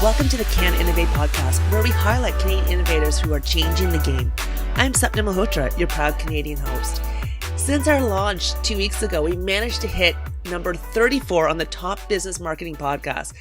Welcome to the Can Innovate podcast, where we highlight Canadian innovators who are changing the game. I'm Sapna Malhotra, your proud Canadian host. Since our launch 2 weeks ago, we managed to hit number 34 on the top business marketing podcast.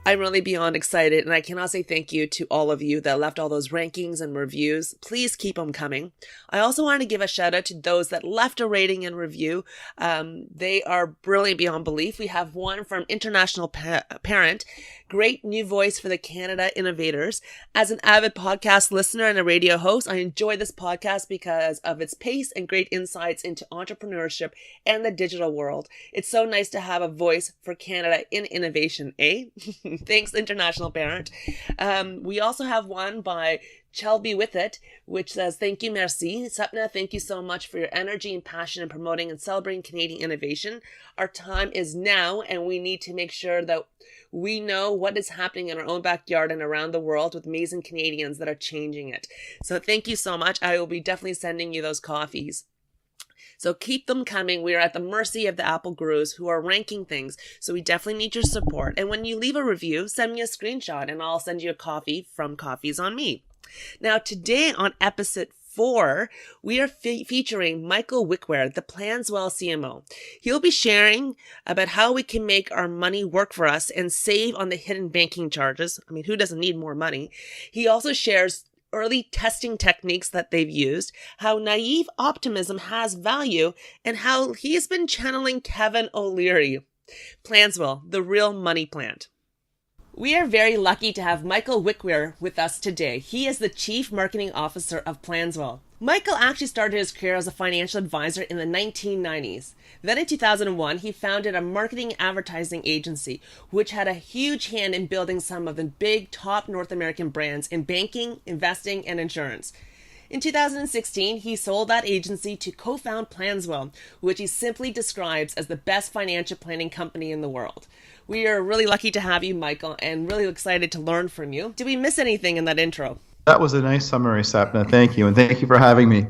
I'm really beyond excited, and I cannot say thank you to all of you that left all those rankings and reviews. Please keep them coming. I also want to give a shout out to those that left a rating and review. They are brilliant beyond belief. We have one from International Parent. Great new voice for the Canada innovators. As an avid podcast listener and a radio host, I enjoy this podcast because of its pace and great insights into entrepreneurship and the digital world. It's so nice to have a voice for Canada in innovation, eh? Thanks, International Parent. We also have one by Chelby With It, which says, thank you, merci. Sapna, thank you so much for your energy and passion in promoting and celebrating Canadian innovation. Our time is now, and we need to make sure that we know what is happening in our own backyard and around the world with amazing Canadians that are changing it. So thank you so much. I will be definitely sending you those coffees. So keep them coming. We are at the mercy of the Apple gurus who are ranking things. So we definitely need your support. And when you leave a review, send me a screenshot and I'll send you a coffee from Coffees on Me. Now, today on episode 4, we are featuring Michael Wickware, the Planswell CMO. He'll be sharing about how we can make our money work for us and save on the hidden banking charges. I mean, who doesn't need more money? He also shares early testing techniques that they've used, how naive optimism has value, and how he's been channeling Kevin O'Leary. Planswell, the real money plant. We are very lucky to have Michael Wickware with us today. He is the Chief Marketing Officer of Planswell. Michael actually started his career as a financial advisor in the 1990s. Then in 2001, he founded a marketing advertising agency, which had a huge hand in building some of the big top North American brands in banking, investing, and insurance. In 2016, he sold that agency to co-found Planswell, which he simply describes as the best financial planning company in the world. We are really lucky to have you, Michael, and really excited to learn from you. Did we miss anything in that intro? That was a nice summary, Sapna. Thank you, and thank you for having me.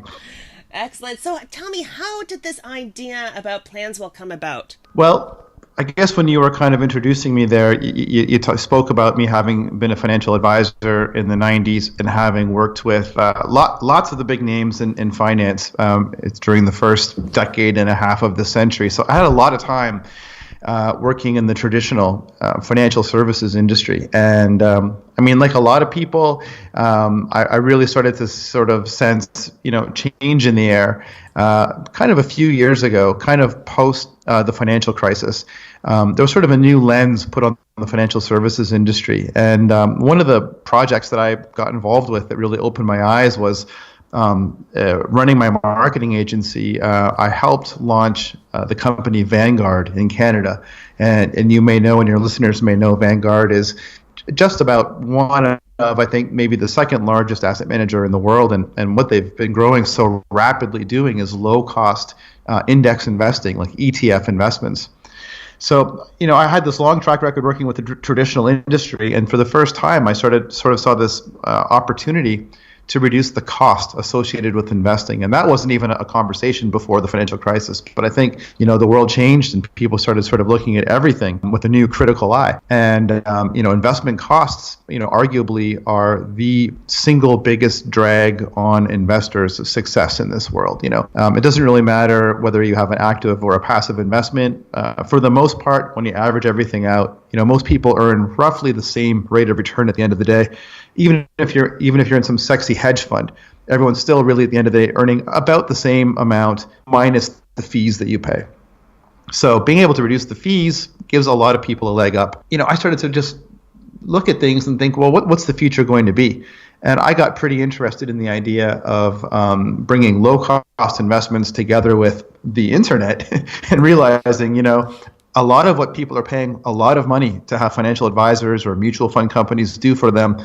Excellent. So tell me, how did this idea about Planswell come about? Well, I guess when you were kind of introducing me there, you spoke about me having been a financial advisor in the 90s and having worked with lots of the big names in finance. It's during the first decade and a half of the century. So I had a lot of time working in the traditional financial services industry. And I mean, like a lot of people, I really started to sort of sense, change in the air kind of a few years ago, kind of post the financial crisis. There was sort of a new lens put on the financial services industry. And one of the projects that I got involved with that really opened my eyes was running my marketing agency. I helped launch the company Vanguard in Canada. And you may know, and your listeners may know, Vanguard is just about one of, I think, maybe the second largest asset manager in the world. And what they've been growing so rapidly doing is low-cost index investing, like ETF investments. So, I had this long track record working with the traditional industry. And for the first time, I sort of saw this opportunity to reduce the cost associated with investing. And that wasn't even a conversation before the financial crisis. But I think, the world changed and people started sort of looking at everything with a new critical eye. And, investment costs, arguably are the single biggest drag on investors' success in this world. It doesn't really matter whether you have an active or a passive investment. For the most part, when you average everything out, most people earn roughly the same rate of return at the end of the day. Even if you're in some sexy hedge fund, everyone's still really at the end of the day earning about the same amount minus the fees that you pay. So being able to reduce the fees gives a lot of people a leg up. I started to just look at things and think, well, what's the future going to be? And I got pretty interested in the idea of bringing low-cost investments together with the internet and realizing, a lot of what people are paying a lot of money to have financial advisors or mutual fund companies do for them,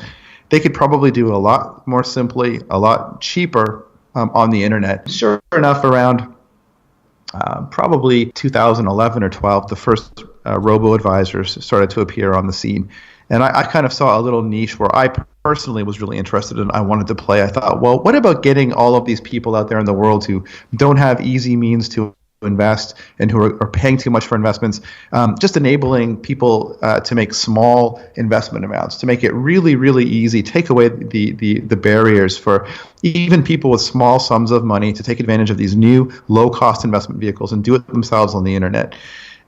they could probably do a lot more simply, a lot cheaper on the internet. Sure enough, around probably 2011 or 12, the first Robo advisors started to appear on the scene. And I kind of saw a little niche where I personally was really interested in. I wanted to play. I thought, well, what about getting all of these people out there in the world who don't have easy means to invest and who are paying too much for investments, just enabling people to make small investment amounts, to make it really, really easy, take away the barriers for even people with small sums of money to take advantage of these new low-cost investment vehicles and do it themselves on the internet.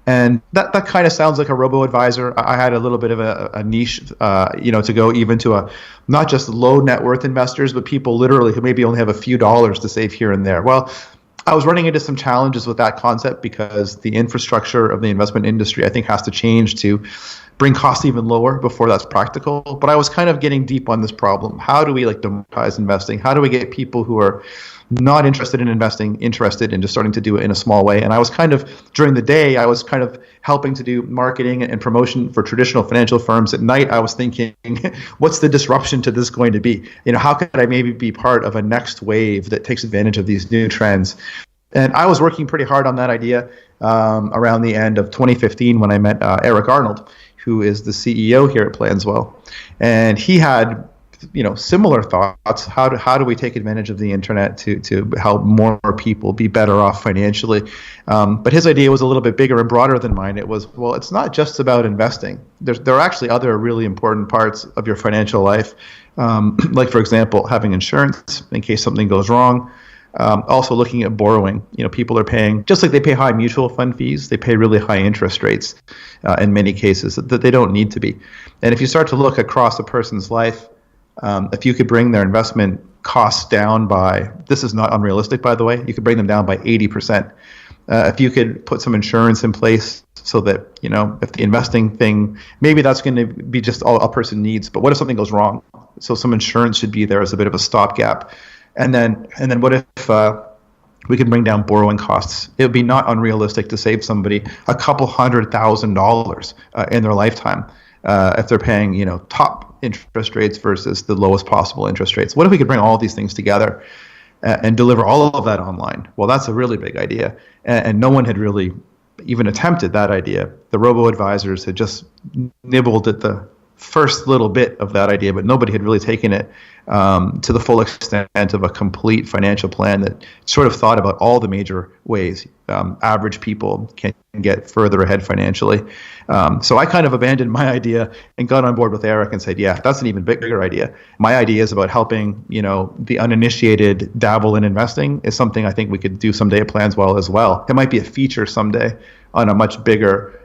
And that kind of sounds like a robo-advisor. I had a little bit of a niche, to go even to not just low net worth investors, but people literally who maybe only have a few dollars to save here and there. Well, I was running into some challenges with that concept because the infrastructure of the investment industry, I think, has to change to bring costs even lower before that's practical. But I was kind of getting deep on this problem. How do we democratize investing? How do we get people who are not interested in investing interested in just starting to do it in a small way? And I was during the day, I was kind of helping to do marketing and promotion for traditional financial firms. At night, I was thinking, what's the disruption to this going to be? How could I maybe be part of a next wave that takes advantage of these new trends? And I was working pretty hard on that idea around the end of 2015 when I met Eric Arnold, who is the CEO here at Planswell. And he had similar thoughts. How do we take advantage of the internet to help more people be better off financially? But his idea was a little bit bigger and broader than mine. It was, well, it's not just about investing. There are actually other really important parts of your financial life, like, for example, having insurance in case something goes wrong. Also looking at borrowing. People are paying, just like they pay high mutual fund fees, they pay really high interest rates in many cases that they don't need to be. And if you start to look across a person's life, if you could bring their investment costs down by, this is not unrealistic, by the way, you could bring them down by 80%. If you could put some insurance in place so that, if the investing thing, maybe that's going to be just all a person needs, but what if something goes wrong? So some insurance should be there as a bit of a stopgap. And then what if we can bring down borrowing costs? It would be not unrealistic to save somebody a couple $100,000 in their lifetime if they're paying, top interest rates versus the lowest possible interest rates. What if we could bring all these things together and deliver all of that online? Well, that's a really big idea, and no one had really even attempted that idea. The robo-advisors had just nibbled at the first little bit of that idea, but nobody had really taken it to the full extent of a complete financial plan that sort of thought about all the major ways average people can get further ahead financially. So I kind of abandoned my idea and got on board with Eric and said, yeah, that's an even bigger idea. My idea is about helping, the uninitiated dabble in investing is something I think we could do someday at Planswell as well. It might be a feature someday on a much bigger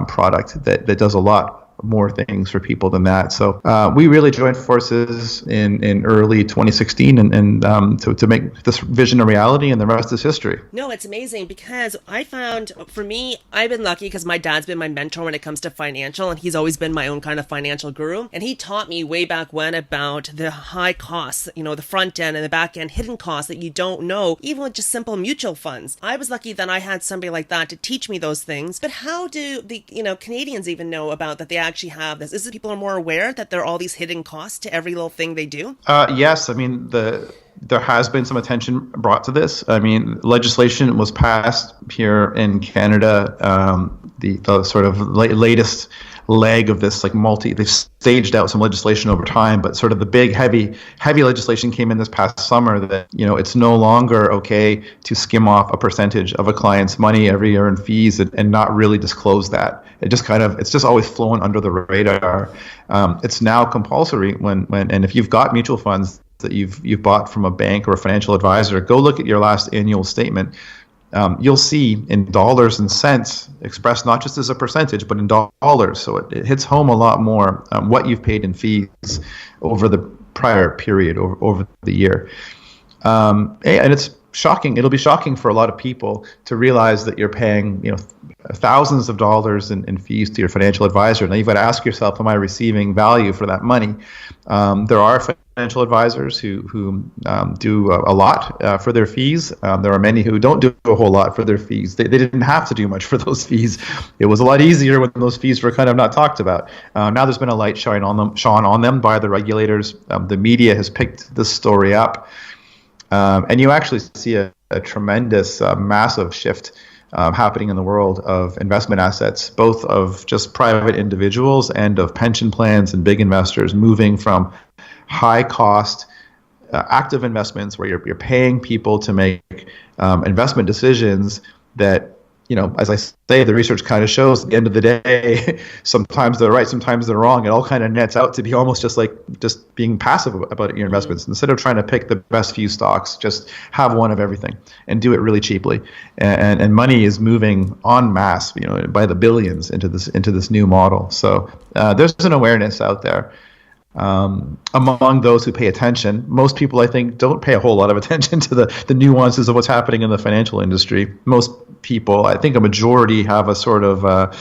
product that does a lot more things for people than that. So we really joined forces in early 2016 and to make this vision a reality, and the rest is history. No, it's amazing because I found, for me, I've been lucky because my dad's been my mentor when it comes to financial, and he's always been my own kind of financial guru. And he taught me way back when about the high costs, the front end and the back end hidden costs that you don't know, even with just simple mutual funds. I was lucky that I had somebody like that to teach me those things. But how do the Canadians even know about that they actually have this? Is it people are more aware that there are all these hidden costs to every little thing they do? Yes. I mean, there has been some attention brought to this. I mean, legislation was passed here in Canada. The sort of latest leg of this, they've staged out some legislation over time, but sort of the big heavy legislation came in this past summer that, it's no longer okay to skim off a percentage of a client's money every year in fees and not really disclose that. It's just always flown under the radar. It's now compulsory and if you've got mutual funds that you've bought from a bank or a financial advisor, go look at your last annual statement. You'll see in dollars and cents expressed not just as a percentage, but in dollars. So it hits home a lot more what you've paid in fees over the prior period, over the year. And it's shocking. It'll be shocking for a lot of people to realize that you're paying, thousands of dollars in fees to your financial advisor. Now you've got to ask yourself, am I receiving value for that money? There are financial advisors who do a lot for their fees. There are many who don't do a whole lot for their fees. They didn't have to do much for those fees. It was a lot easier when those fees were kind of not talked about. Now there's been a light shone on them by the regulators. The media has picked this story up. And you actually see a tremendous, massive shift happening in the world of investment assets, both of just private individuals and of pension plans and big investors, moving from high-cost active investments where you're paying people to make investment decisions that, as I say, the research kind of shows at the end of the day, sometimes they're right, sometimes they're wrong. It all kind of nets out to be almost just being passive about your investments. Instead of trying to pick the best few stocks, just have one of everything and do it really cheaply. And money is moving en masse, by the billions into this new model. So there's an awareness out there. Among those who pay attention. Most people, I think, don't pay a whole lot of attention to the nuances of what's happening in the financial industry. Most people, I think a majority, have a sort of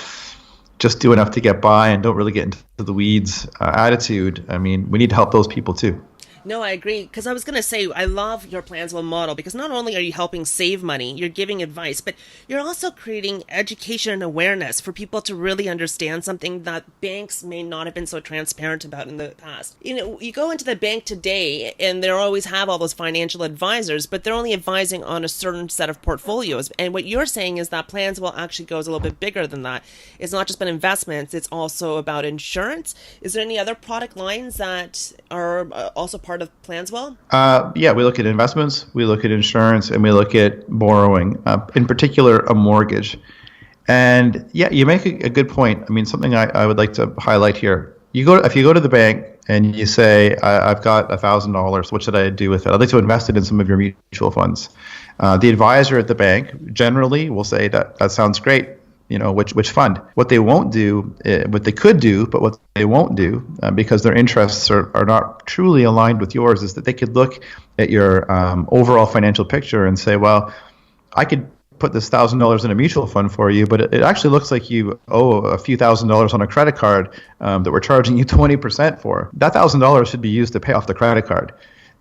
just do enough to get by and don't really get into the weeds attitude. I mean, we need to help those people too. No, I agree. Because I was going to say, I love your Planswell model because not only are you helping save money, you're giving advice, but you're also creating education and awareness for people to really understand something that banks may not have been so transparent about in the past. You go into the bank today and they always have all those financial advisors, but they're only advising on a certain set of portfolios. And what you're saying is that Planswell actually goes a little bit bigger than that. It's not just about investments, it's also about insurance. Is there any other product lines that are also part of Planswell? Yeah, we look at investments, we look at insurance, and we look at borrowing, in particular a mortgage. And yeah, you make a good point. I mean, something I would like to highlight here. If you go to the bank and you say, I've got $1,000, what should I do with it? I'd like to invest it in some of your mutual funds. The advisor at the bank generally will say that sounds great. Which fund. What they won't do, what they could do, but what they won't do, because their interests are not truly aligned with yours, is that they could look at your overall financial picture and say, well, I could put this $1,000 in a mutual fund for you, but it actually looks like you owe a few $1,000s on a credit card that we're charging you 20% for. That $1,000 should be used to pay off the credit card.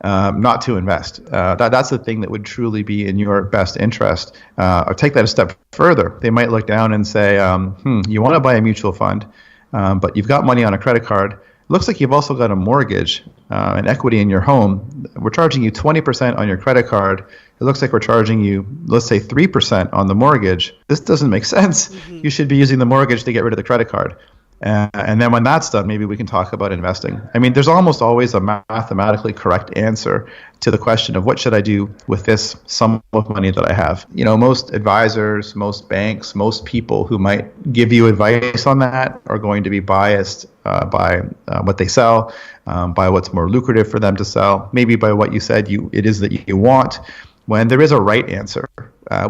Not to invest. That's the thing that would truly be in your best interest. Or take that a step further. They might look down and say, you want to buy a mutual fund, but you've got money on a credit card. It looks like you've also got a mortgage and equity in your home. We're charging you 20% on your credit card. It looks like we're charging you, let's say, 3% on the mortgage. This doesn't make sense. Mm-hmm. You should be using the mortgage to get rid of the credit card. And then when that's done, maybe we can talk about investing. I mean, there's almost always a mathematically correct answer to the question of what should I do with this sum of money that I have. Most advisors, most banks, most people who might give you advice on that are going to be biased by what they sell, by what's more lucrative for them to sell, maybe by what you said it is that you want, when there is a right answer,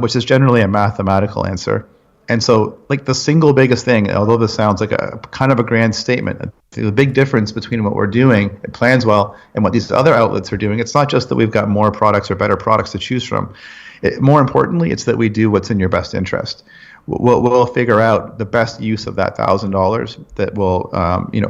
which is generally a mathematical answer. And so, the single biggest thing, although this sounds like a kind of a grand statement, the big difference between what we're doing at Planswell and what these other outlets are doing, it's not just that we've got more products or better products to choose from. More importantly, it's that we do what's in your best interest. We'll figure out the best use of that $1,000 that will,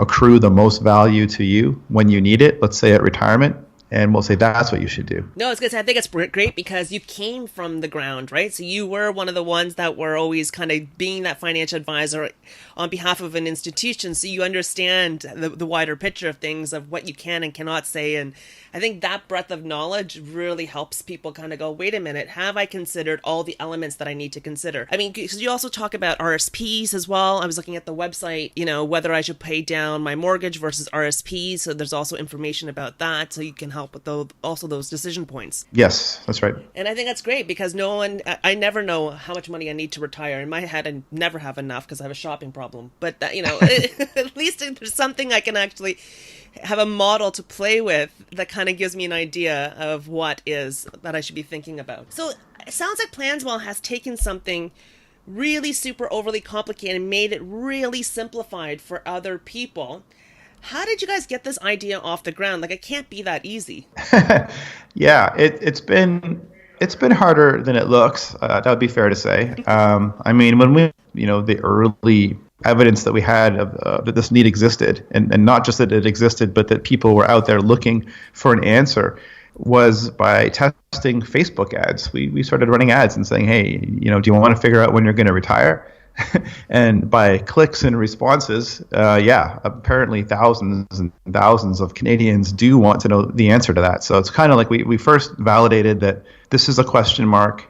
accrue the most value to you when you need it. Let's say at retirement. And we'll say that's what you should do. No, I was going to say, I think it's great because you came from the ground, right? So you were one of the ones that were always kind of being that financial advisor on behalf of an institution. So you understand the wider picture of things, of what you can and cannot say. And I think that breadth of knowledge really helps people kind of go, wait a minute, have I considered all the elements that I need to consider? I mean, because you also talk about RSPs as well. I was looking at the website, whether I should pay down my mortgage versus RSPs. So there's also information about that. So you can help with those decision points. Yes, that's right. And I think that's great because I never know how much money I need to retire. In my head, I never have enough because I have a shopping problem. But that, at least there's something I can actually have a model to play with that kind of gives me an idea of what is that I should be thinking about. So it sounds like Planswell has taken something really super overly complicated and made it really simplified for other people. How did you guys get this idea off the ground? It can't be that easy. Yeah, it's been harder than it looks. That would be fair to say. I mean, when we, the early evidence that we had of that this need existed, and not just that it existed, but that people were out there looking for an answer, was by testing Facebook ads. We started running ads and saying, hey, do you want to figure out when you're going to retire? And by clicks and responses, apparently thousands and thousands of Canadians do want to know the answer to that. So it's kind of like we first validated that this is a question mark.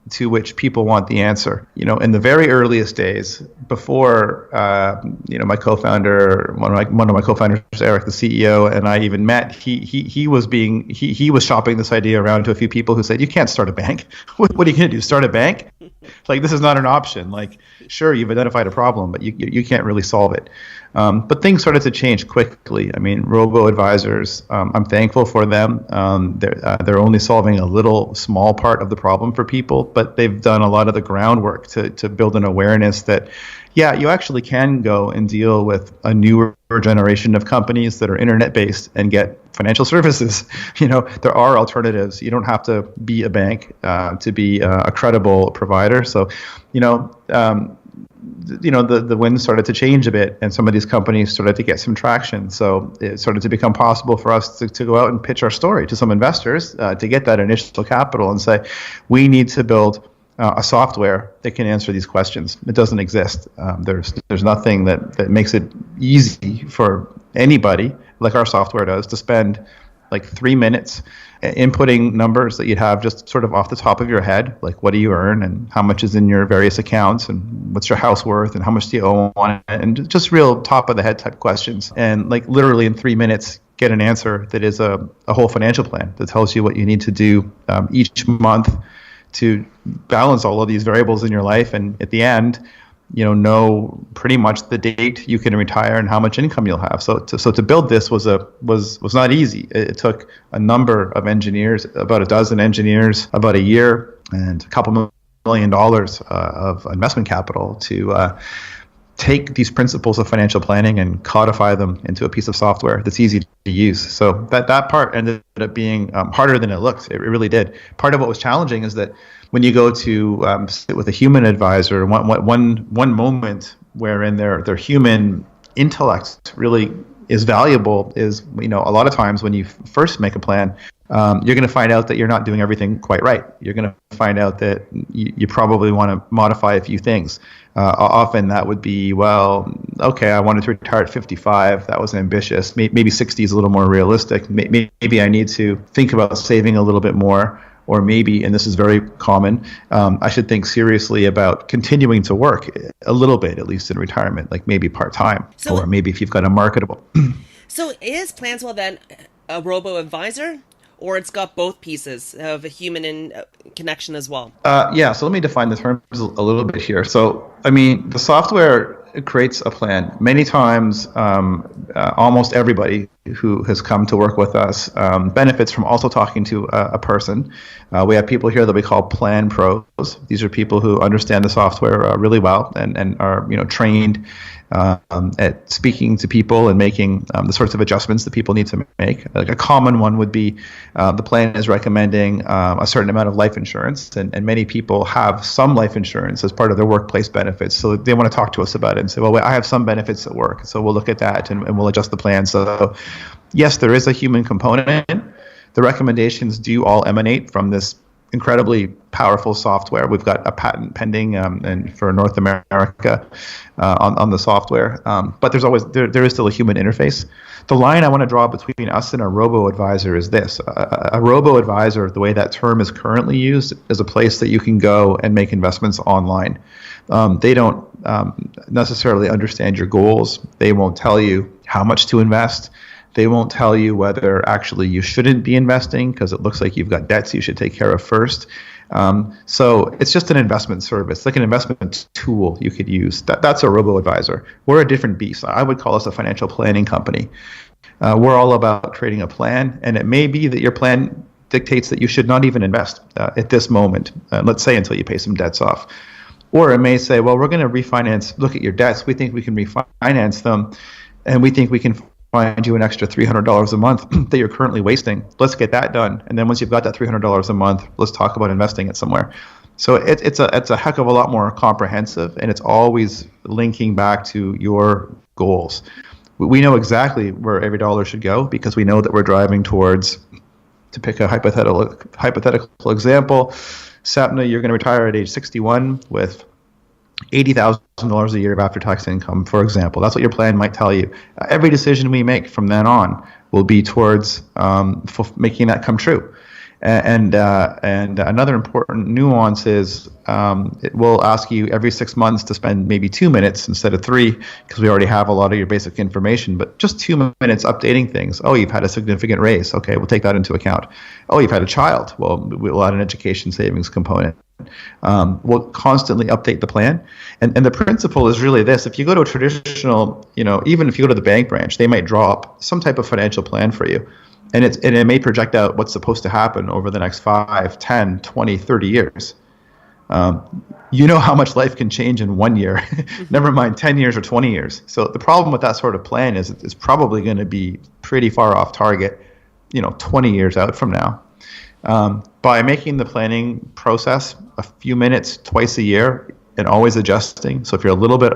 to which people want the answer. In the very earliest days, before my co-founder, one of my co-founders, Eric, the CEO, and I even met, he was shopping this idea around to a few people who said, "You can't start a bank. What are you going to do? Start a bank? Like, this is not an option. Like, sure, you've identified a problem, but you can't really solve it." But things started to change quickly. I mean, Robo advisors, I'm thankful for them. They're only solving a little small part of the problem for people, but they've done a lot of the groundwork to build an awareness that, yeah, you actually can go and deal with a newer generation of companies that are internet-based and get financial services. There are alternatives. You don't have to be a bank to be a credible provider. So, the wind started to change a bit, and some of these companies started to get some traction. So it started to become possible for us to go out and pitch our story to some investors to get that initial capital and say, we need to build a software that can answer these questions. It doesn't exist. There's nothing that makes it easy for anybody, like our software does, to spend like 3 minutes inputting numbers that you'd have just sort of off the top of your head, like what do you earn and how much is in your various accounts and what's your house worth and how much do you owe on it, and just real top of the head type questions. And like literally in 3 minutes, get an answer that is a whole financial plan that tells you what you need to do each month to balance all of these variables in your life. And at the end, know pretty much the date you can retire and how much income you'll have. So to build this was not easy. It took a number of engineers, about a dozen engineers, about a year, and a couple $1 million of investment capital to take these principles of financial planning and codify them into a piece of software that's easy to use. So that part ended up being harder than it looked. It really did. Part of what was challenging is that when you go to sit with a human advisor, one moment wherein their human intellect really is valuable is, a lot of times when you first make a plan, you're going to find out that you're not doing everything quite right. You're going to find out that you probably want to modify a few things. Often that would be, well, okay, I wanted to retire at 55. That was ambitious. Maybe 60 is a little more realistic. Maybe I need to think about saving a little bit more. Or maybe, and this is very common, I should think seriously about continuing to work a little bit, at least in retirement, like maybe part-time, or maybe if you've got a marketable. So is Planswell then a robo-advisor, or it's got both pieces of a human connection as well? Yeah, so let me define the terms a little bit here. So, I mean, the software creates a plan. Many times, almost everybody who has come to work with us benefits from also talking to a person. We have people here that we call plan pros. These are people who understand the software really well and are trained at speaking to people and making the sorts of adjustments that people need to make. Like a common one would be the plan is recommending a certain amount of life insurance, and many people have some life insurance as part of their workplace benefits. So they want to talk to us about it and say, well, I have some benefits at work, so we'll look at that and we'll adjust the plan. So yes, there is a human component. The recommendations do all emanate from this incredibly powerful software. We've got a patent pending and for North America on the software. But there is still a human interface. The line I want to draw between us and a robo-advisor is this. A robo-advisor, the way that term is currently used, is a place that you can go and make investments online. They don't necessarily understand your goals. They won't tell you how much to invest. They won't tell you whether actually you shouldn't be investing because it looks like you've got debts you should take care of first. So it's just an investment service, like an investment tool you could use. That's a robo-advisor. We're a different beast. I would call us a financial planning company. We're all about creating a plan, and it may be that your plan dictates that you should not even invest at this moment, let's say until you pay some debts off. Or it may say, well, we're going to refinance, look at your debts. We think we can refinance them, and we think we can find you an extra $300 a month that you're currently wasting. Let's get that done. And then once you've got that $300 a month, let's talk about investing it somewhere. So it's a heck of a lot more comprehensive, and it's always linking back to your goals. We know exactly where every dollar should go because we know that we're driving towards, to pick a hypothetical example, Sapna, you're going to retire at age 61 with $80,000 a year of after-tax income, for example. That's what your plan might tell you. Every decision we make from then on will be towards making that come true. And another important nuance is it will ask you every 6 months to spend maybe 2 minutes instead of 3, because we already have a lot of your basic information, but just 2 minutes updating things. Oh, you've had a significant raise. Okay, we'll take that into account. Oh, you've had a child. Well, we'll add an education savings component. We'll constantly update the plan. And the principle is really this. If you go to a traditional, even if you go to the bank branch, they might draw up some type of financial plan for you. And it may project out what's supposed to happen over the next 5, 10, 20, 30 years. You know how much life can change in 1 year, never mind 10 years or 20 years. So the problem with that sort of plan is it's probably going to be pretty far off target, 20 years out from now. By making the planning process a few minutes twice a year and always adjusting. So if you're a little bit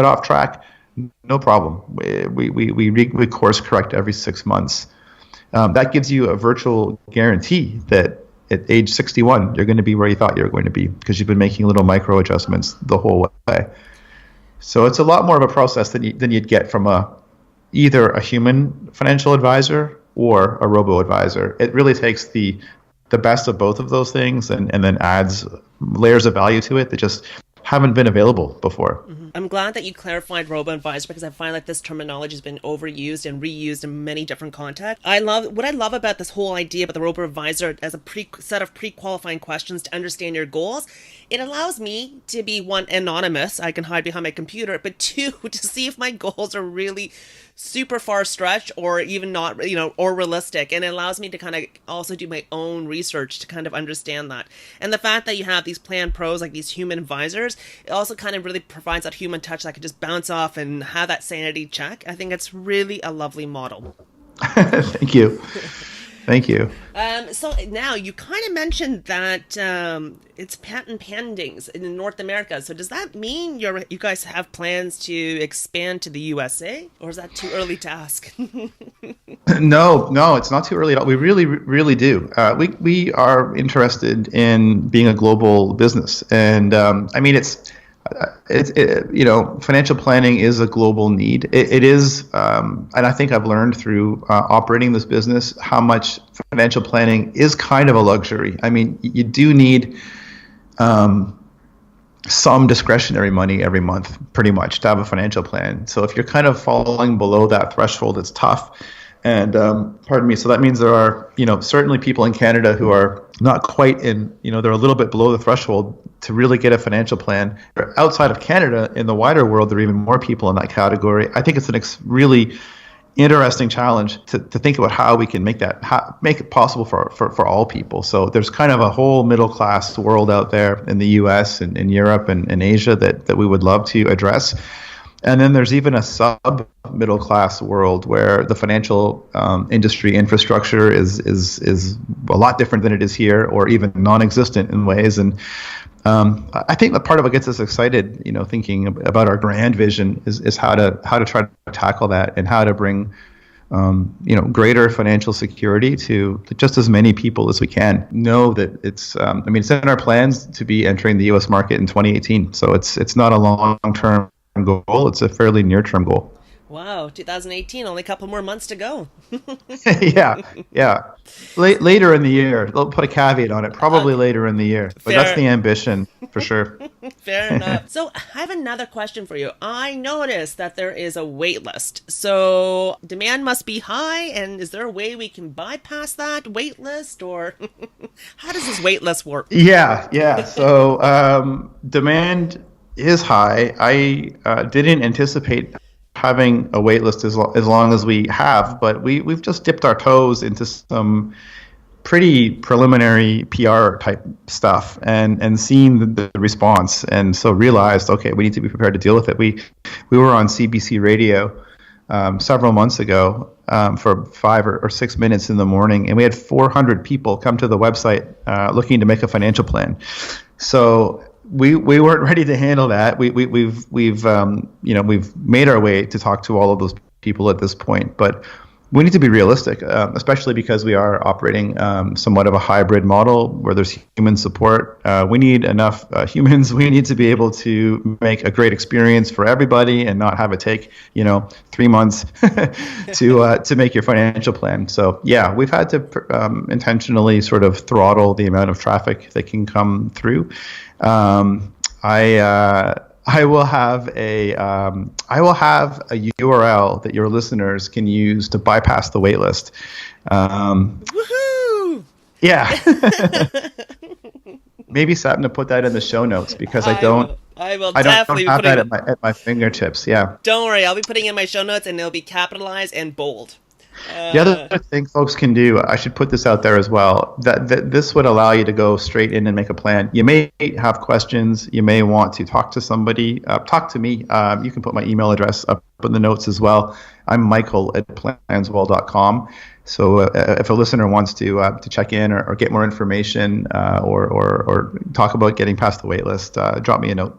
off track, no problem. We course correct every 6 months. That gives you a virtual guarantee that at age 61, you're going to be where you thought you were going to be, because you've been making little micro adjustments the whole way. So it's a lot more of a process than you'd get from either a human financial advisor or a robo advisor. It really takes the best of both of those things and then adds layers of value to it that just haven't been available before. Mm-hmm. I'm glad that you clarified robo-advisor, because I find like this terminology has been overused and reused in many different contexts. What I love about this whole idea about the robo-advisor as a set of pre-qualifying questions to understand your goals. It allows me to be, one, anonymous. I can hide behind my computer, but two, to see if my goals are really super far stretched or even not, or realistic. And it allows me to kind of also do my own research to kind of understand that. And the fact that you have these plan pros, like these human advisors, it also kind of really provides that human touch that I could just bounce off and have that sanity check. I think it's really a lovely model. Thank you. Thank you. So now you kind of mentioned that it's patent pendings in North America. So does that mean you guys have plans to expand to the USA, or is that too early to ask? No, it's not too early at all. We really, really do. We are interested in being a global business, and financial planning is a global need. It is, and I think I've learned through operating this business how much financial planning is kind of a luxury. I mean, you do need some discretionary money every month, pretty much, to have a financial plan. So if you're kind of falling below that threshold, it's tough. And so that means there are, certainly people in Canada who are not quite in, they're a little bit below the threshold to really get a financial plan. Outside of Canada, in the wider world, there are even more people in that category. I think it's a really interesting challenge to think about how we can make it possible for all people. So there's kind of a whole middle class world out there in the US and in Europe and in Asia that we would love to address. And then there's even a sub-middle class world where the financial industry infrastructure is a lot different than it is here, or even non-existent in ways. And I think that part of what gets us excited, thinking about our grand vision is how to try to tackle that, and how to bring greater financial security to just as many people as we can. Know that it's in our plans to be entering the U.S. market in 2018. So it's not a long-term goal. It's a fairly near-term goal. Wow, 2018, only a couple more months to go. Yeah. Later in the year. They'll put a caveat on it. Probably later in the year. But that's the ambition, for sure. Fair enough. So I have another question for you. I noticed that there is a wait list. So demand must be high, and is there a way we can bypass that wait list, or how does this wait list work? Yeah. So demand is high. I didn't anticipate having a wait list as long as we have, but we've just dipped our toes into some pretty preliminary PR type stuff and seen the response, and so realized, okay, we need to be prepared to deal with it. We were on CBC radio several months ago for 5 or 6 minutes in the morning, and we had 400 people come to the website looking to make a financial plan. So we weren't ready to handle that. We've made our way to talk to all of those people at this point, but we need to be realistic, especially because we are operating somewhat of a hybrid model where there's human support. We need enough humans. We need to be able to make a great experience for everybody and not have it take 3 months to make your financial plan. So yeah, we've had to intentionally sort of throttle the amount of traffic that can come through. I will have a URL that your listeners can use to bypass the waitlist. Woohoo! Yeah. Maybe Sapna put that in the show notes because I don't definitely have that at my fingertips. Yeah. Don't worry, I'll be putting in my show notes and they'll be capitalized and bold. The other thing folks can do, I should put this out there as well, that this would allow you to go straight in and make a plan. You may have questions. You may want to talk to somebody. Talk to me. You can put my email address up in the notes as well. I'm michael@planswell.com. So if a listener wants to check in or get more information or talk about getting past the wait list, drop me a note.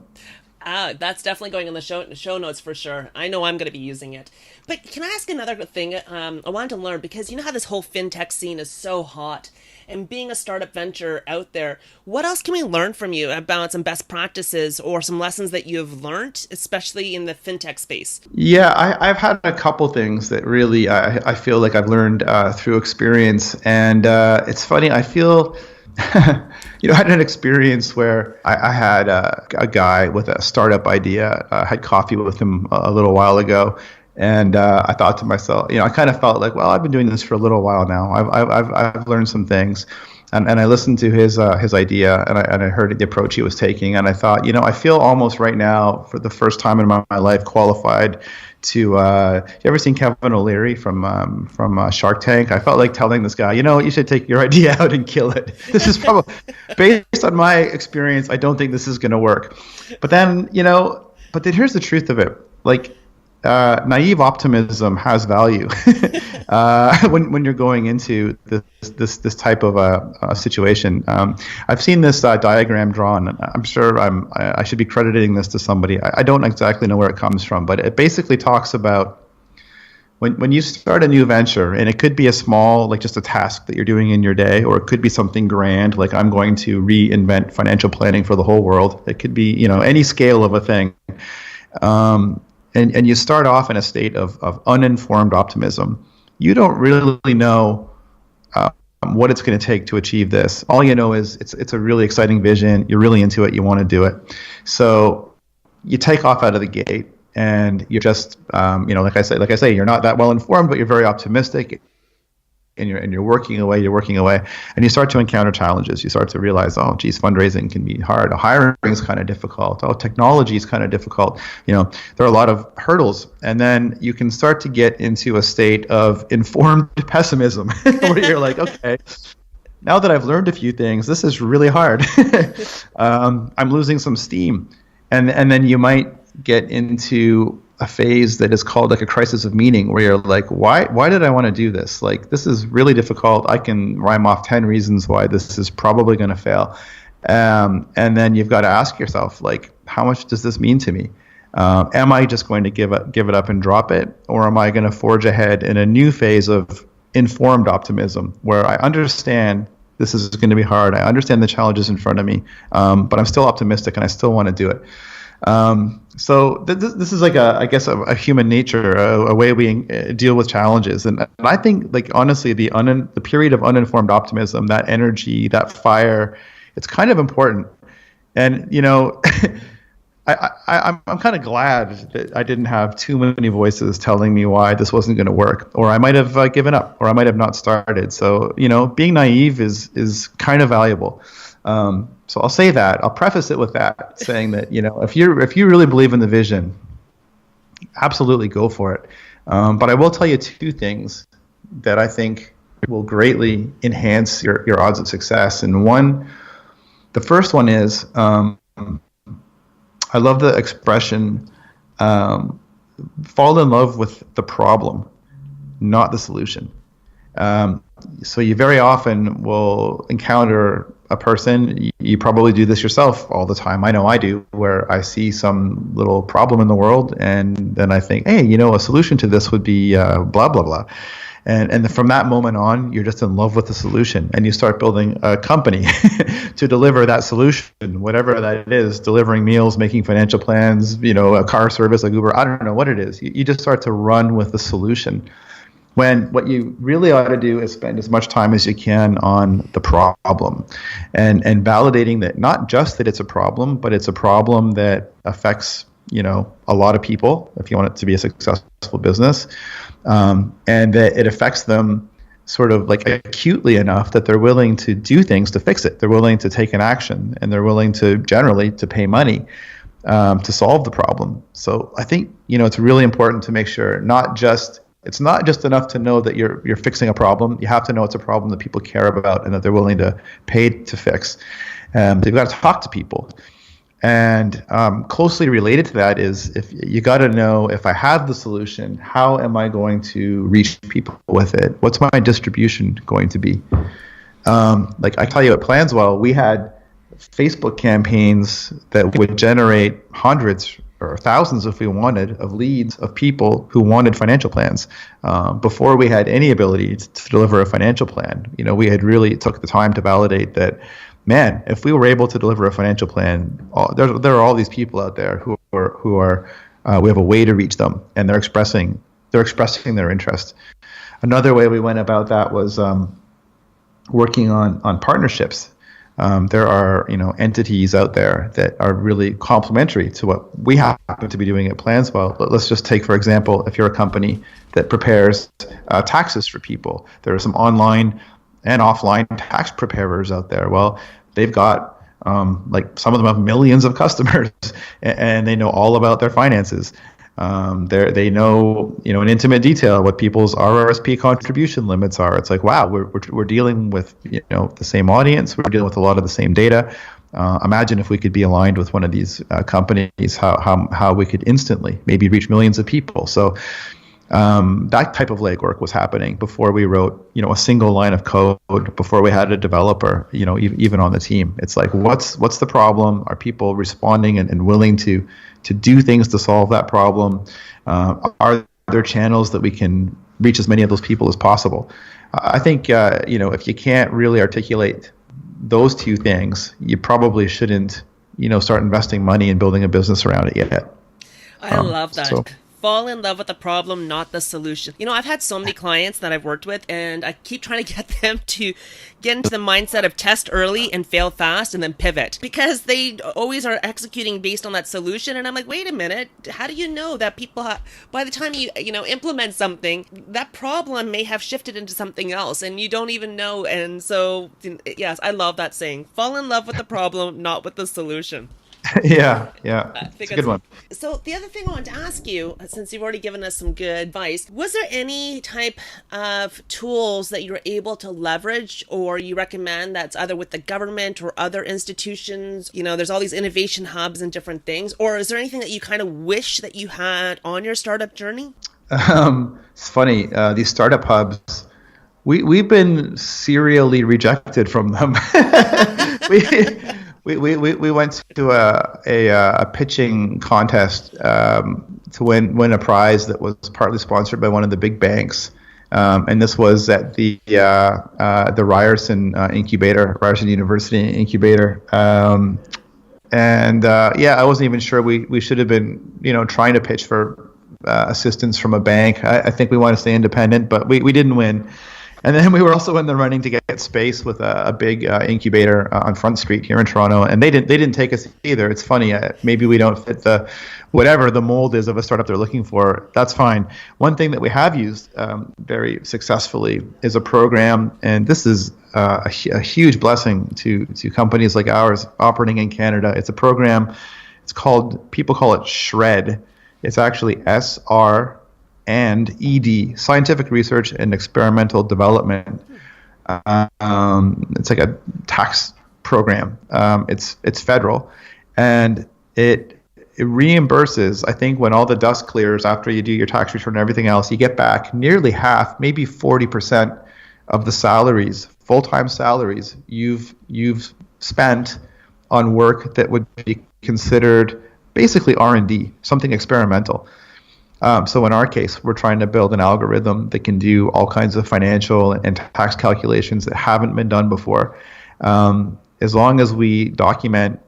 That's definitely going in the show notes for sure. I know I'm going to be using it. But can I ask another thing? I wanted to learn, because you know how this whole fintech scene is so hot, and being a startup venture out there, what else can we learn from you about some best practices or some lessons that you've learned, especially in the fintech space? Yeah, I've had a couple things that really I feel like I've learned through experience. And it's funny, I feel... I had an experience where I had a guy with a startup idea. I had coffee with him a little while ago, and I thought to myself, I kind of felt like, well, I've been doing this for a little while now. I've learned some things, and I listened to his idea, and I heard the approach he was taking, and I thought, I feel almost right now, for the first time in my life, qualified to you ever seen Kevin O'Leary from Shark Tank? I felt like telling this guy, you should take your idea out and kill it. This is probably based on my experience. I don't think this is going to work. But then here's the truth of it. Like, naive optimism has value when you're going into this type of a situation. I've seen this diagram drawn, and I'm sure I should be crediting this to somebody. I don't exactly know where it comes from, but it basically talks about when you start a new venture, and it could be a small, like just a task that you're doing in your day, or it could be something grand, like I'm going to reinvent financial planning for the whole world. It could be any scale of a thing. And you start off in a state of uninformed optimism. You don't really know what it's going to take to achieve this. All you know is it's a really exciting vision. You're really into it. You want to do it. So you take off out of the gate, and you're just, like I say, you're not that well informed, but you're very optimistic. And you're working away, and you start to encounter challenges. You start to realize, oh, geez, fundraising can be hard. Hiring is kind of difficult. Oh, technology is kind of difficult. There are a lot of hurdles, and then you can start to get into a state of informed pessimism, where you're like, okay, now that I've learned a few things, this is really hard. I'm losing some steam, and then you might get into a phase that is called like a crisis of meaning, where you're like, why did I want to do this? Like, this is really difficult. I can rhyme off 10 reasons why this is probably going to fail. And then you've got to ask yourself, like, how much does this mean to me? Am I just going to give it up and drop it? Or am I going to forge ahead in a new phase of informed optimism, where I understand this is going to be hard. I understand the challenges in front of me, but I'm still optimistic and I still want to do it. So this is like a human nature, a way we deal with challenges, and I think, like, honestly, the period of uninformed optimism, that energy, that fire, it's kind of important. And I'm kind of glad that I didn't have too many voices telling me why this wasn't going to work, or I might have given up, or I might have not started. So being naive is kind of valuable. So I'll say that. I'll preface it with that, saying that if you really believe in the vision, absolutely go for it. But I will tell you two things that I think will greatly enhance your odds of success. And the first one is, I love the expression, fall in love with the problem, not the solution. So you very often will encounter a person, you probably do this yourself all the time. I know I do, where I see some little problem in the world, and then I think, hey, a solution to this would be blah, blah, blah. And from that moment on, you're just in love with the solution, and you start building a company to deliver that solution, whatever that is, delivering meals, making financial plans, a car service like Uber. I don't know what it is. You just start to run with the solution. When what you really ought to do is spend as much time as you can on the problem and validating that not just that it's a problem, but it's a problem that affects, a lot of people if you want it to be a successful business, and that it affects them sort of like acutely enough that they're willing to do things to fix it. They're willing to take an action, and they're willing to generally to pay money to solve the problem. So I think, it's really important to make sure it's not just enough to know that you're fixing a problem. You have to know it's a problem that people care about and that they're willing to pay to fix. You've got to talk to people. And closely related to that is if you got to know, if I have the solution, how am I going to reach people with it? What's my distribution going to be? Like I tell you at Planswell, we had Facebook campaigns that would generate hundreds or thousands, if we wanted, of leads of people who wanted financial plans before we had any ability to deliver a financial plan. We had really took the time to validate that, man, if we were able to deliver a financial plan, there are all these people out there who are we have a way to reach them, and they're expressing their interest. Another way we went about that was working on partnerships. There are entities out there that are really complementary to what we happen to be doing at Planswell. Let's just take, for example, if you're a company that prepares taxes for people, there are some online and offline tax preparers out there. Well, they've got like some of them have millions of customers, and they know all about their finances. They know in intimate detail what people's RRSP contribution limits are. It's like, wow, we're dealing with the same audience. We're dealing with a lot of the same data. Imagine if we could be aligned with one of these companies, how we could instantly maybe reach millions of people. So that type of legwork was happening before we wrote a single line of code, before we had a developer even on the team. It's like, what's the problem? Are people responding and willing to do things to solve that problem? Are there channels that we can reach as many of those people as possible? I think if you can't really articulate those two things, you probably shouldn't start investing money in building a business around it yet. I love that. Fall in love with the problem, not the solution. I've had so many clients that I've worked with, and I keep trying to get them to get into the mindset of test early and fail fast and then pivot, because they always are executing based on that solution. And I'm like, wait a minute, how do you know that people by the time you implement something, that problem may have shifted into something else and you don't even know? And so, yes, I love that saying, fall in love with the problem, not with the solution. Yeah, it's a good one. So the other thing I wanted to ask you, since you've already given us some good advice, was there any type of tools that you were able to leverage or you recommend that's either with the government or other institutions? There's all these innovation hubs and different things. Or is there anything that you kind of wish that you had on your startup journey? It's funny, these startup hubs, we've been serially rejected from them. We went to a pitching contest to win a prize that was partly sponsored by one of the big banks, and this was at the Ryerson incubator, Ryerson University incubator, I wasn't even sure we should have been trying to pitch for assistance from a bank. I think we want to stay independent, but we didn't win. And then we were also in the running to get space with a big incubator on Front Street here in Toronto, and they didn't take us either. It's funny, maybe we don't fit whatever the mold is of a startup they're looking for. That's fine. One thing that we have used very successfully is a program, and this is a huge blessing to companies like ours operating in Canada. It's a program. People call it SHRED. It's actually SR and ED, Scientific Research and Experimental Development. It's like a tax program. It's federal, and it reimburses, I think, when all the dust clears after you do your tax return and everything else, you get back nearly half, maybe 40% of the salaries, full-time salaries you've spent on work that would be considered basically R&D, something experimental. So in our case, we're trying to build an algorithm that can do all kinds of financial and tax calculations that haven't been done before. As long as we document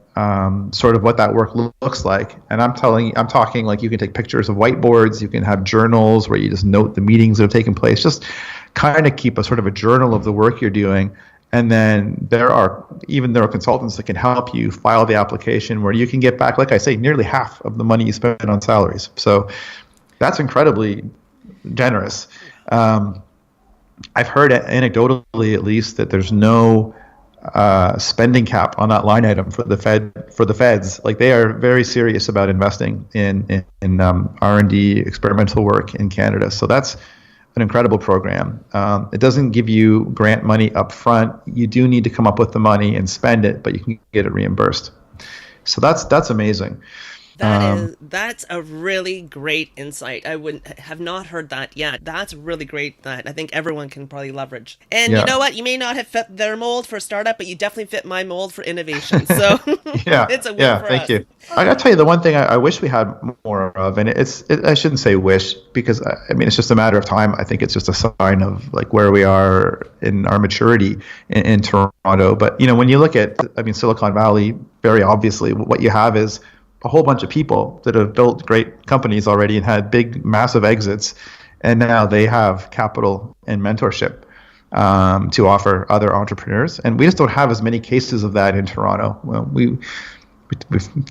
sort of what that work looks like, and I'm talking like you can take pictures of whiteboards, you can have journals where you just note the meetings that have taken place, just kind of keep a sort of a journal of the work you're doing. And then there are consultants that can help you file the application where you can get back, like I say, nearly half of the money you spent on salaries. So that's incredibly generous. I've heard anecdotally, at least, that there's no spending cap on that line item for the feds. Like, they are very serious about investing in R&D experimental work in Canada. So that's an incredible program. It doesn't give you grant money up front. You do need to come up with the money and spend it, but you can get it reimbursed. So that's amazing. That's a really great insight. I wouldn't have not heard that yet. That's really great that I think everyone can probably leverage. And you know what? You may not have fit their mold for a startup, but you definitely fit my mold for innovation. So it's a win for us. Thank you. I gotta tell you, the one thing I wish we had more of, and I shouldn't say wish, because I mean, it's just a matter of time. I think it's just a sign of like where we are in our maturity in Toronto. But when you look at, Silicon Valley, very obviously what you have is a whole bunch of people that have built great companies already and had big, massive exits, and now they have capital and mentorship to offer other entrepreneurs. And we just don't have as many cases of that in Toronto. Well, we've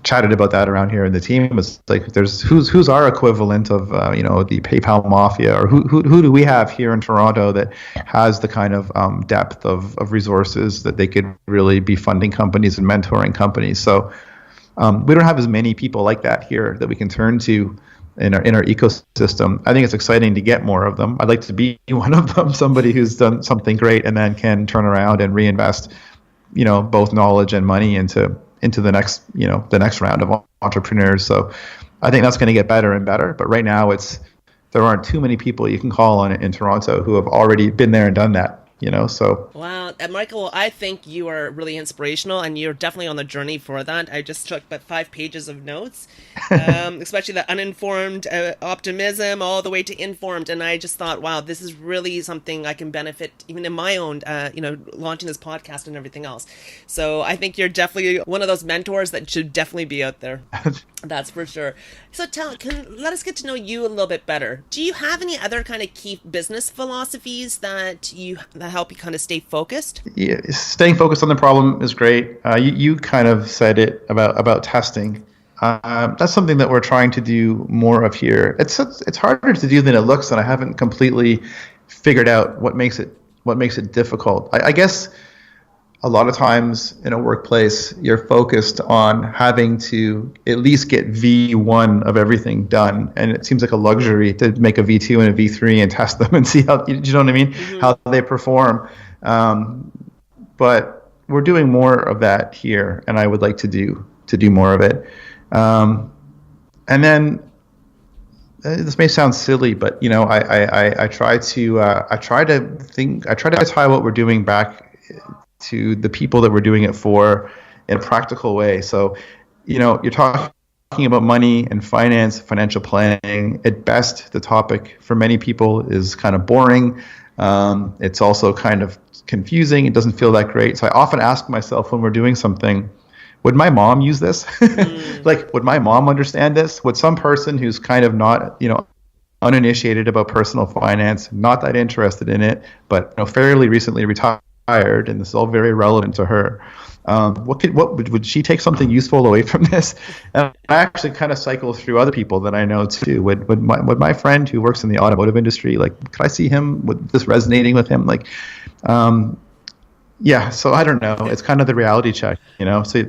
chatted about that around here in the team. It's like, who's our equivalent of the PayPal mafia, or who do we have here in Toronto that has the kind of depth of resources that they could really be funding companies and mentoring companies. So we don't have as many people like that here that we can turn to in our ecosystem. I think it's exciting to get more of them. I'd like to be one of them, somebody who's done something great and then can turn around and reinvest, both knowledge and money into the next round of entrepreneurs. So I think that's going to get better and better. But right now, there aren't too many people you can call on in Toronto who have already been there and done that. So. Wow. Michael, I think you are really inspirational, and you're definitely on the journey for that. I just took about 5 pages of notes, especially the uninformed optimism all the way to informed. And I just thought, wow, this is really something I can benefit even in my own, launching this podcast and everything else. So I think you're definitely one of those mentors that should definitely be out there. That's for sure. So let us get to know you a little bit better. Do you have any other kind of key business philosophies that help you kind of stay focused? Yeah, staying focused on the problem is great. You kind of said it about testing. That's something that we're trying to do more of here. It's harder to do than it looks, and I haven't completely figured out what makes it difficult. I guess a lot of times in a workplace, you're focused on having to at least get V1 of everything done. And it seems like a luxury to make a V2 and a V3 and test them and see how, you know what I mean? Mm-hmm. How they perform. But we're doing more of that here, and I would like to do more of it. And then this may sound silly, but I try to tie what we're doing back to the people that we're doing it for in a practical way. So, you're talking about money and finance, financial planning. At best, the topic for many people is kind of boring. It's also kind of confusing. It doesn't feel that great. So I often ask myself when we're doing something, would my mom use this? Like, would my mom understand this? Would some person who's kind of not, uninitiated about personal finance, not that interested in it, but fairly recently retired, and this is all very relevant to her, would she take something useful away from this? And I actually kind of cycle through other people that I know too. Would my friend who works in the automotive industry, like, could I see him? Would this resonating with him? Like, yeah. So I don't know. It's kind of the reality check,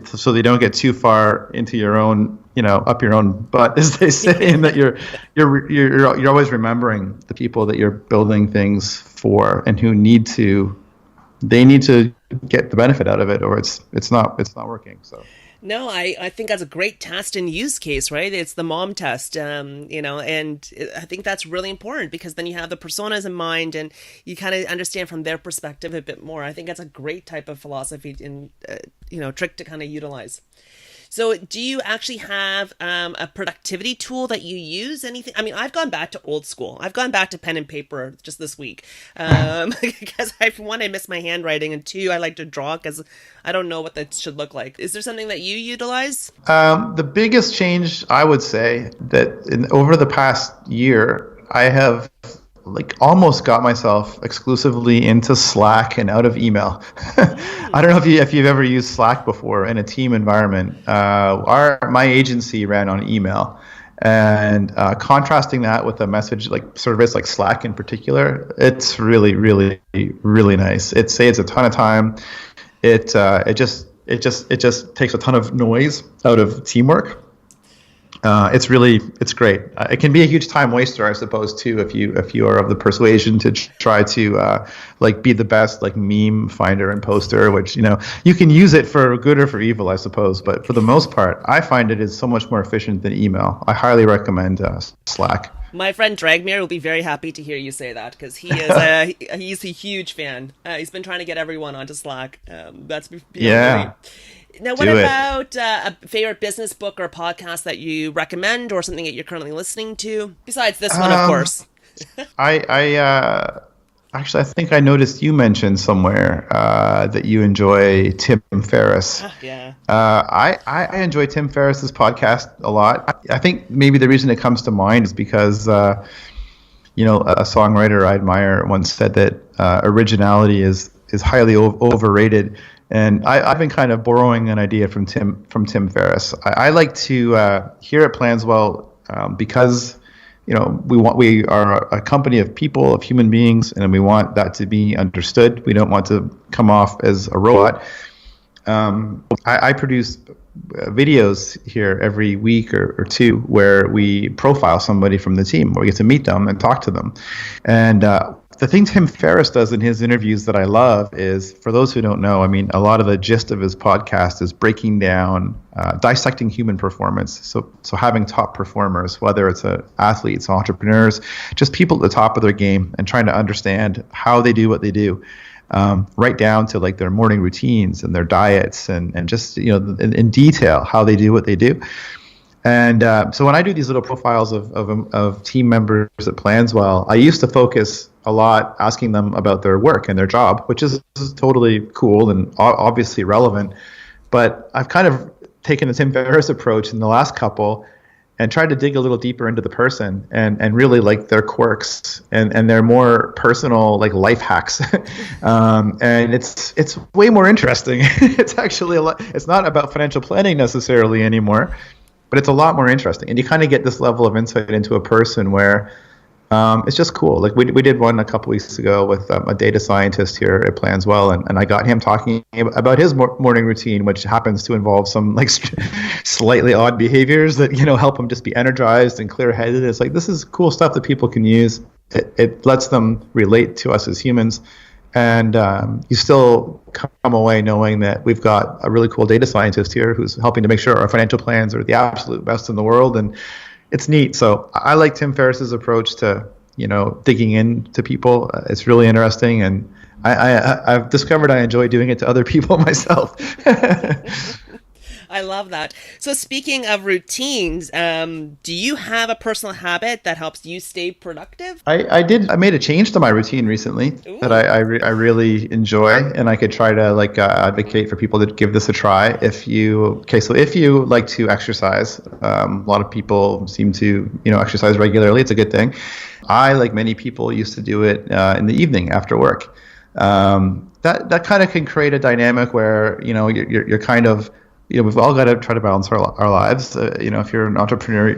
so they don't get too far into your own, up your own butt, as they say, and that you're always remembering the people that you're building things for and who need to get the benefit out of it, or it's not working. So no, I think that's a great test and use case, right? It's the mom test, and I think that's really important, because then you have the personas in mind and you kind of understand from their perspective a bit more. I think that's a great type of philosophy and trick to kind of utilize. So do you actually have a productivity tool that you use? Anything? I mean, I've gone back to old school. I've gone back to pen and paper just this week because one, I miss my handwriting, and two, I like to draw because I don't know what that should look like. Is there something that you utilize? The biggest change, I would say, that over the past year, I have almost got myself exclusively into Slack and out of email. I don't know if you've ever used Slack before in a team environment. My agency ran on email, and contrasting that with a message service like Slack in particular, it's really, really, really nice. It saves a ton of time. It just takes a ton of noise out of teamwork. It's great. It can be a huge time waster, I suppose, too, if you are of the persuasion to try to be the best meme finder and poster, which you can use it for good or for evil, I suppose. But for the most part, I find it is so much more efficient than email. I highly recommend Slack. My friend Dragmere will be very happy to hear you say that because he's a huge fan. He's been trying to get everyone onto Slack. That's yeah. Now, what about a favorite business book or podcast that you recommend, or something that you're currently listening to? Besides this one, of course. Actually, I think I noticed you mentioned somewhere that you enjoy Tim Ferriss. Yeah. I enjoy Tim Ferriss's podcast a lot. I think maybe the reason it comes to mind is because a songwriter I admire once said that originality is highly overrated. And I've been kind of borrowing an idea from Tim Ferriss. I like to here at Planswell because we are a company of people, of human beings, and we want that to be understood. We don't want to come off as a robot. I produce videos here every week or two where we profile somebody from the team, where we get to meet them and talk to them. And the thing Tim Ferriss does in his interviews that I love is, for those who don't know, I mean, a lot of the gist of his podcast is breaking down, dissecting human performance. So having top performers, whether it's athletes, entrepreneurs, just people at the top of their game, and trying to understand how they do what they do, right down to their morning routines and their diets, and just in detail how they do what they do. And so when I do these little profiles of team members at Planswell, I used to focus a lot asking them about their work and their job, which is totally cool and obviously relevant. But I've kind of taken the Tim Ferriss approach in the last couple and tried to dig a little deeper into the person and really their quirks and their more personal life hacks. And it's way more interesting. It's actually it's not about financial planning necessarily anymore, but it's a lot more interesting. And you kind of get this level of insight into a person where it's just cool. We did one a couple weeks ago with a data scientist here at Planswell, and I got him talking about his morning routine, which happens to involve some slightly odd behaviors that help him just be energized and clear-headed. It's this is cool stuff that people can use. It lets them relate to us as humans, and you still come away knowing that we've got a really cool data scientist here who's helping to make sure our financial plans are the absolute best in the world. And it's neat. So I like Tim Ferriss's approach to, digging into people. It's really interesting. And I've discovered I enjoy doing it to other people myself. I love that. So speaking of routines, do you have a personal habit that helps you stay productive? I did. I made a change to my routine recently. Ooh. That I really enjoy, and I could try to advocate for people to give this a try. If you like to exercise, a lot of people seem to exercise regularly. It's a good thing. I, like many people, used to do it in the evening after work. That kind of can create a dynamic where you're kind of, we've all got to try to balance our lives. If you're an entrepreneur,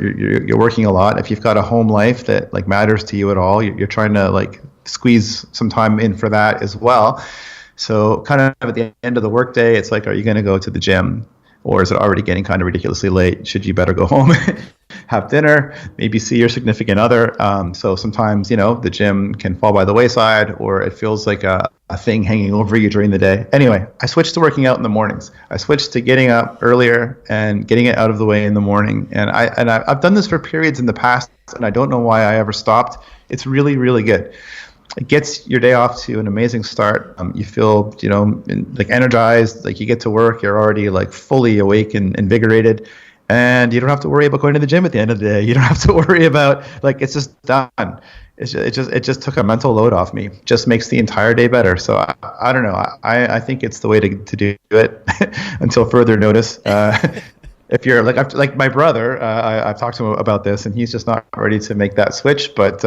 you're working a lot. If you've got a home life that matters to you at all, you're trying to squeeze some time in for that as well. So kind of at the end of the workday, it's are you going to go to the gym, or is it already getting kind of ridiculously late? Should you better go home, have dinner, maybe see your significant other? So sometimes the gym can fall by the wayside, or it feels like a thing hanging over you during the day. Anyway, I switched to working out in the mornings. I switched to getting up earlier and getting it out of the way in the morning. And I've done this for periods in the past, and I don't know why I ever stopped. It's really, really good. it gets your day off to an amazing start. You feel, like energized, like you get to work, you're already like fully awake and invigorated, and you don't have to worry about going to the gym at the end of the day. You don't have to worry about, like, it's just done. It just took a mental load off me. Just makes the entire day better. So I don't know. I think it's the way to do it until further notice. If you're like my brother, I've talked to him about this, and he's just not ready to make that switch. But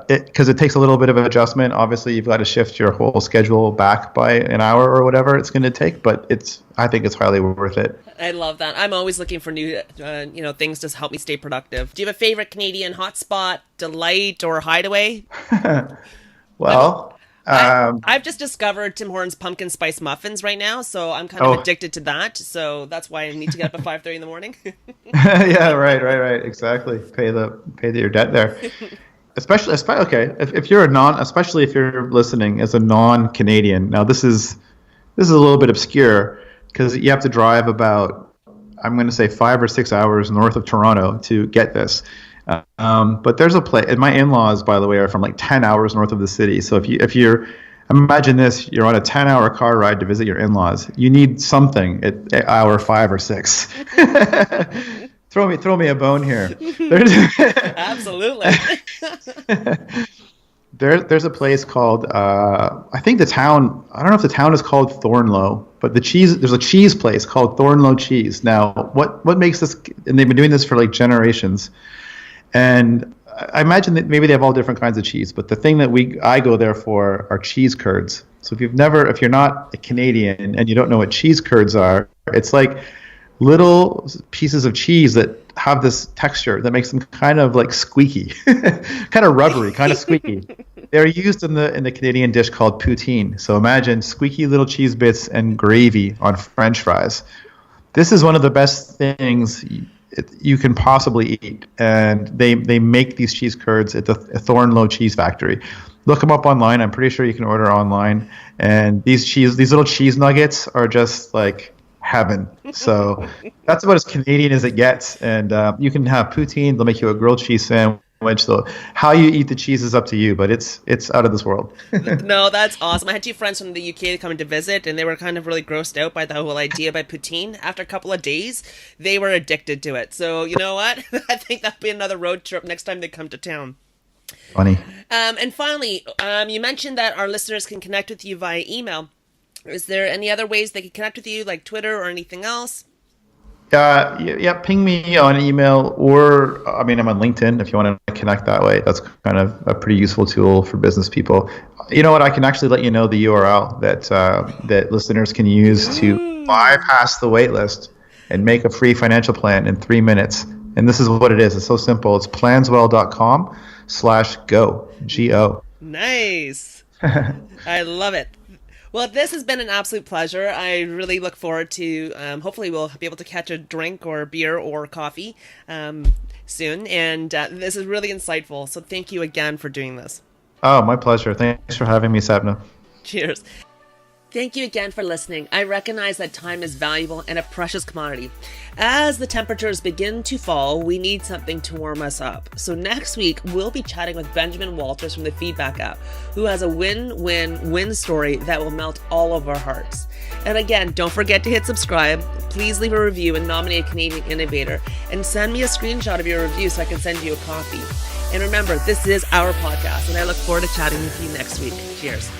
because it takes a little bit of adjustment. Obviously, you've got to shift your whole schedule back by an hour or whatever it's going to take. But I think it's highly worth it. I love that. I'm always looking for new, things to help me stay productive. Do you have a favorite Canadian hotspot, delight, or hideaway? Well. I've just discovered Tim Hortons pumpkin spice muffins right now, so I'm kind of addicted to that. So that's why I need to get up at 5:30 in the morning. Yeah, right, exactly. Pay your debt there. Especially if you're especially if you're listening as a non-Canadian. Now this is a little bit obscure because you have to drive about, I'm going to say 5 or 6 hours north of Toronto to get this. But there's a place, and my in-laws, by the way, are from like 10 hours north of the city. So if you're, imagine this, you're on a 10-hour car ride to visit your in-laws. You need something at hour 5 or 6. Throw me a bone here. Absolutely. There's a place called, I think the town, I don't know if the town is called Thornlow, but there's a cheese place called Thornlow Cheese. Now, what makes this, and they've been doing this for like generations, and I imagine that maybe they have all different kinds of cheese, but the thing that I go there for are cheese curds. So if you're not a Canadian and you don't know what cheese curds are, it's like little pieces of cheese that have this texture that makes them kind of like squeaky, kind of rubbery, kind of squeaky. They're used in the Canadian dish called poutine. So imagine squeaky little cheese bits and gravy on French fries. This is one of the best things you can possibly eat, and they make these cheese curds at the Thornlow Cheese Factory. Look them up online. I'm pretty sure you can order online. And these little cheese nuggets are just like heaven. So that's about as Canadian as it gets. And you can have poutine. They'll make you a grilled cheese sandwich. So how you eat the cheese is up to you, but it's out of this world. No, that's awesome. I had 2 friends from the UK coming to visit, and they were kind of really grossed out by the whole idea about poutine. After a couple of days, they were addicted to it. So you know what? I think that'll be another road trip next time they come to town. Funny. And finally, you mentioned that our listeners can connect with you via email. Is there any other ways they can connect with you, like Twitter or anything else? Yeah, ping me on email, or I'm on LinkedIn if you want to connect that way. That's kind of a pretty useful tool for business people. You know what? I can actually let you know the URL that listeners can use to bypass the wait list and make a free financial plan in 3 minutes. And this is what it is. It's so simple. It's planswell.com/go. Go. Nice. I love it. Well, this has been an absolute pleasure. I really look forward to, hopefully we'll be able to catch a drink or beer or coffee soon. And this is really insightful. So thank you again for doing this. Oh, my pleasure. Thanks for having me, Sapna. Cheers. Thank you again for listening. I recognize that time is valuable and a precious commodity. As the temperatures begin to fall, we need something to warm us up. So next week, we'll be chatting with Benjamin Walters from the Feedback app, who has a win-win-win story that will melt all of our hearts. And again, don't forget to hit subscribe. Please leave a review and nominate a Canadian innovator. And send me a screenshot of your review so I can send you a copy. And remember, this is our podcast, and I look forward to chatting with you next week. Cheers.